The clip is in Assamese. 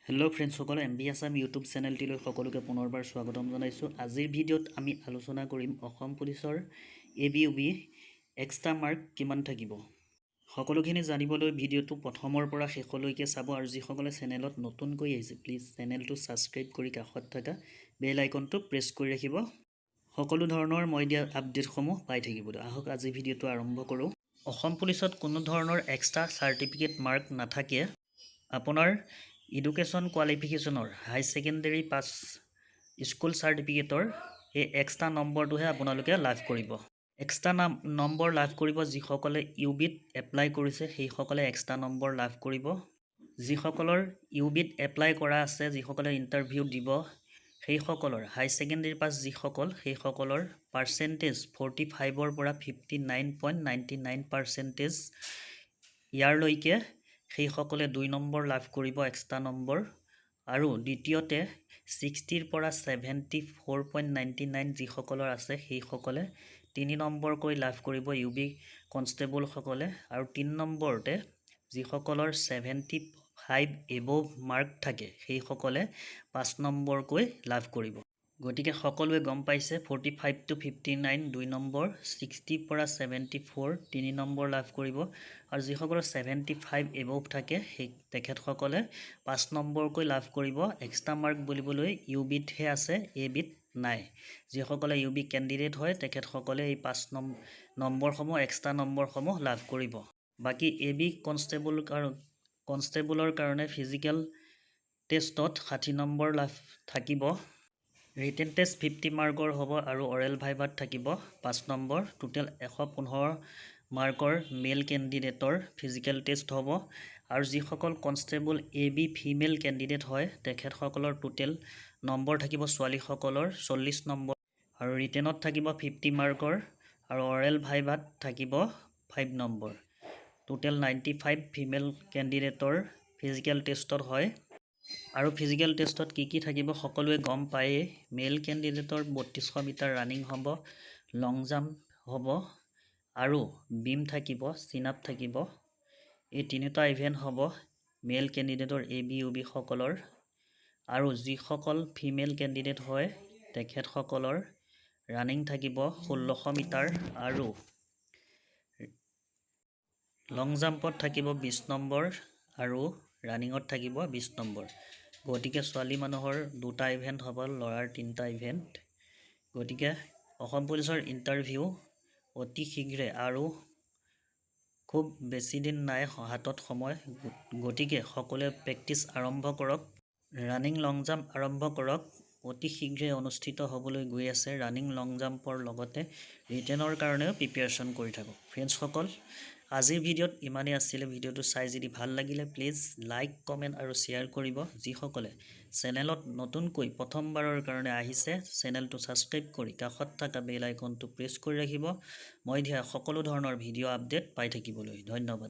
হেল্ল' ফ্ৰেণ্ডসকল, MB আছাম ইউটিউব চেনেলটিলৈ সকলোকে পুনৰবাৰ স্বাগতম জনাইছোঁ। আজিৰ ভিডিঅ'ত আমি আলোচনা কৰিম অসম পুলিচৰ ABUB এক্সট্ৰা মাৰ্ক কিমান থাকিব। সকলোখিনি জানিবলৈ ভিডিঅ'টো প্ৰথমৰ পৰা শেষলৈকে চাব, আৰু যিসকলে চেনেলত নতুনকৈ আহিছে প্লিজ চেনেলটো ছাবস্ক্ৰাইব কৰি কাষত থকা বেল আইকনটো প্ৰেছ কৰি ৰাখিব সকলো ধৰণৰ মই দিয়া আপডেটসমূহ পাই থাকিবলৈ। আহক আজি ভিডিঅ'টো আৰম্ভ কৰোঁ। অসম পুলিচত কোনো ধৰণৰ এক্সট্ৰা চাৰ্টিফিকেট মাৰ্ক নাথাকে। আপোনাৰ এডুকেশ্যন কোৱালিফিকেশ্যনৰ হাই ছেকেণ্ডেৰী পাছ স্কুল চাৰ্টিফিকেটৰ এই এক্সট্ৰা নম্বৰটোহে আপোনালোকে লাভ কৰিব। এক্সট্ৰা নম্বৰ লাভ কৰিব যিসকলে UBত এপ্লাই কৰিছে, সেইসকলে এক্সট্ৰা নম্বৰ লাভ কৰিব। যিসকলৰ UBত এপ্লাই কৰা আছে, যিসকলে ইণ্টাৰভিউ দিব, সেইসকলৰ হাই ছেকেণ্ডেৰী পাছ সেইসকলৰ পাৰ্চেণ্টেজ 45ৰ পৰা 59.99% ইয়াৰলৈকে সেইসকলে 2 নম্বৰ লাভ কৰিব এক্সট্ৰা নম্বৰ। আৰু দ্বিতীয়তে 60ৰ পৰা 74.99 যিসকলৰ আছে, সেইসকলে 3 নম্বৰকৈ লাভ কৰিব UB কনষ্টেবলসকলে। আৰু 3 নম্বৰতে যিসকলৰ 75 এবভ মাৰ্ক থাকে, সেইসকলে 5 নম্বৰকৈ লাভ কৰিব। গতিকে সকলোৱে গম পাইছে 45 to 59 2 নম্বৰ, 60 পৰা 74 3 নম্বৰ লাভ কৰিব। আৰু যিসকলৰ 75 এবভ থাকে সেই তেখেতসকলে 5 নম্বৰকৈ লাভ কৰিব। এক্সট্ৰা মাৰ্ক বুলিবলৈ UBতহে আছে, ABত নাই। যিসকলে UB কেণ্ডিডেট হয় তেখেতসকলে এই 5 নম্বৰসমূহ এক্সট্ৰা নম্বৰসমূহ লাভ কৰিব। বাকী AB কনষ্টেবলৰ কাৰণে ফিজিকেল টেষ্টত 60 নম্বৰ লাভ থাকিব। ৰিটেন টেষ্ট 50 মাৰ্কৰ হ'ব আৰু অৰেল ভাইভাত থাকিব 5 নম্বৰ। টোটেল 115 মাৰ্কৰ মেল কেণ্ডিডেটৰ ফিজিকেল টেষ্ট হ'ব। আৰু যিসকল কনষ্টেবল AB ফিমেল কেণ্ডিডেট হয় তেখেতসকলৰ টোটেল নম্বৰ থাকিব ছোৱালীসকলৰ 40 নম্বৰ, আৰু ৰিটেনত থাকিব 50 মাৰ্কৰ, আৰু অৰেল ভাইভাত থাকিব 5 নম্বৰ। টোটেল 95 ফিমেল কেণ্ডিডেটৰ ফিজিকেল টেষ্টত হয়। আৰু ফিজিকেল টেষ্টত কি থাকিব সকলোৱে গম পায়েই। মেল কেণ্ডিডেটৰ 3200 মিটাৰ ৰানিং হ'ব, লং জাম্প হ'ব, আৰু বিম থাকিব, চিন আপ থাকিব। এই তিনিটা ইভেণ্ট হ'ব মেল কেণ্ডিডেটৰ ABUB সকলৰ। আৰু যিসকল ফিমেল কেণ্ডিডেট হয় তেখেতসকলৰ ৰানিং থাকিব 1600 মিটাৰ, আৰু লং জাম্পত থাকিব 20 নম্বৰ, আৰু ৰানিঙত থাকিব 20 নম্বৰ। গতিকে ছোৱালী মানুহৰ 2টা ইভেণ্ট হ'ব, ল'ৰাৰ 3টা ইভেণ্ট। গতিকে অসম পুলিচৰ ইণ্টাৰভিউ অতি শীঘ্ৰে, আৰু খুব বেছি দিন নাই হাতত সময়। গতিকে সকলোৱে প্ৰেক্টিচ আৰম্ভ কৰক, ৰানিং লং জাম্প আৰম্ভ কৰক। অতি শীঘ্ৰে অনুষ্ঠিত হ'বলৈ গৈ আছে ৰানিং লং জাম্পৰ লগতে ৰিটেনৰ কাৰণেও প্ৰিপেৰেশ্যন কৰি থাকক। ফ্ৰেণ্ডছসকল, আজিৰ ভিডিঅ'ত ইমানেই আছিলে। ভিডিঅ'টো চাই যদি ভাল লাগিলে প্লিজ লাইক, কমেণ্ট আৰু শ্বেয়াৰ কৰিব। যিসকলে চেনেলত নতুনকৈ প্ৰথমবাৰৰ কাৰণে আহিছে চেনেলটো ছাবস্ক্ৰাইব কৰি কাষত থকা বেল আইকনটো প্ৰেছ কৰি ৰাখিব মই দিয়া সকলো ধৰণৰ ভিডিঅ' আপডেট পাই থাকিবলৈ। ধন্যবাদ।